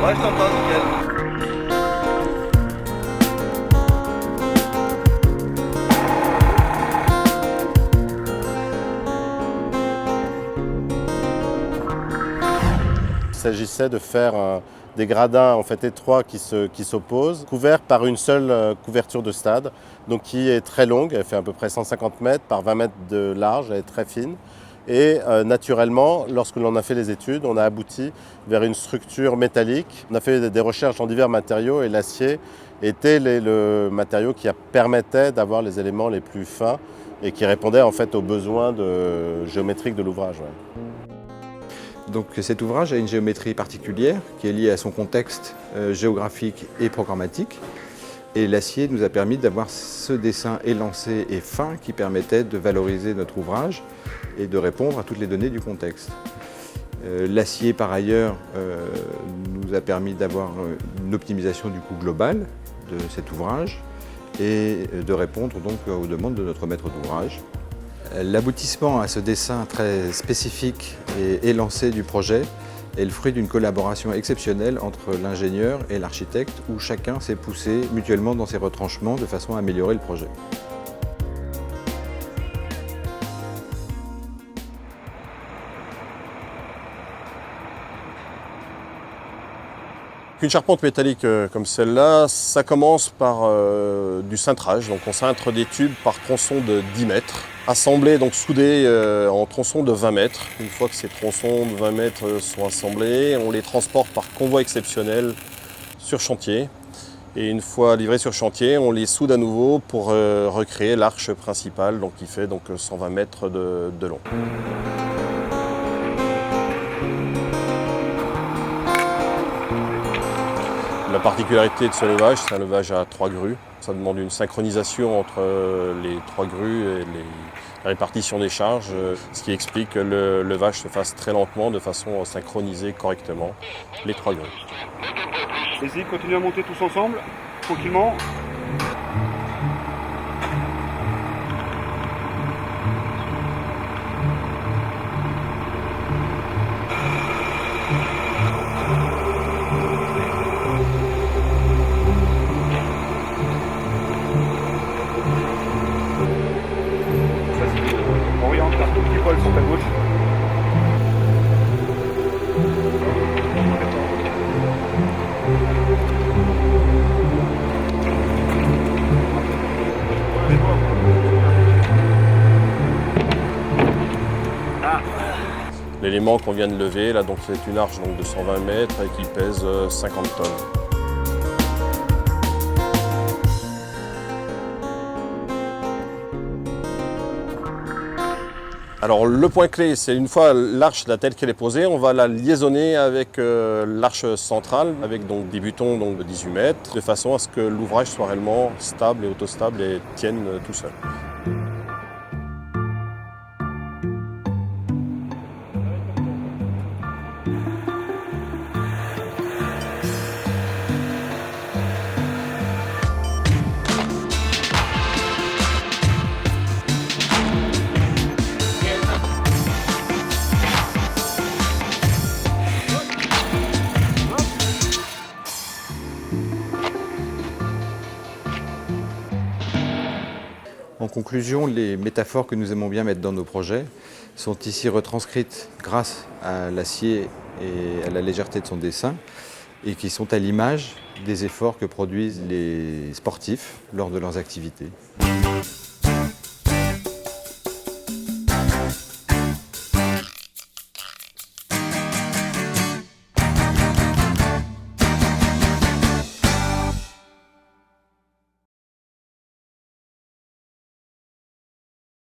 Ouais, je t'entends, nickel. Il s'agissait de faire des gradins en fait étroits qui s'opposent, couverts par une seule couverture de stade, donc qui est très longue, elle fait à peu près 150 mètres par 20 mètres de large, elle est très fine. Et naturellement, lorsque l'on a fait les études, on a abouti vers une structure métallique. On a fait des recherches dans divers matériaux et l'acier était le matériau qui permettait d'avoir les éléments les plus fins et qui répondait en fait aux besoins géométriques de l'ouvrage. Ouais. Donc cet ouvrage a une géométrie particulière qui est liée à son contexte géographique et programmatique. Et l'acier nous a permis d'avoir ce dessin élancé et fin qui permettait de valoriser notre ouvrage et de répondre à toutes les données du contexte. L'acier, par ailleurs, nous a permis d'avoir une optimisation du coût global de cet ouvrage et de répondre donc aux demandes de notre maître d'ouvrage. L'aboutissement à ce dessin très spécifique et élancé du projet est le fruit d'une collaboration exceptionnelle entre l'ingénieur et l'architecte où chacun s'est poussé mutuellement dans ses retranchements de façon à améliorer le projet. Une charpente métallique comme celle-là, ça commence par du cintrage. Donc on cintre des tubes par tronçon de 10 mètres, assemblés, donc soudés en tronçons de 20 mètres. Une fois que ces tronçons de 20 mètres sont assemblés, on les transporte par convoi exceptionnel sur chantier. Et une fois livrés sur chantier, on les soude à nouveau pour recréer l'arche principale, donc qui fait donc 120 mètres de long. La particularité de ce levage, c'est un levage à 3 grues. Ça demande une synchronisation entre les 3 grues et la répartition des charges, ce qui explique que le levage se fasse très lentement de façon à synchroniser correctement les 3 grues. Essayez de continuer à monter tous ensemble, tranquillement. Oriente un tout petit poil sur ta gauche. L'élément qu'on vient de lever, là, donc c'est une arche donc, de 120 mètres et qui pèse 50 tonnes. Alors le point clé, c'est une fois l'arche telle qu'elle est posée, on va la liaisonner avec l'arche centrale, avec donc des butons donc, de 18 mètres, de façon à ce que l'ouvrage soit réellement stable et autostable et tienne tout seul. En conclusion, les métaphores que nous aimons bien mettre dans nos projets sont ici retranscrites grâce à l'acier et à la légèreté de son dessin et qui sont à l'image des efforts que produisent les sportifs lors de leurs activités.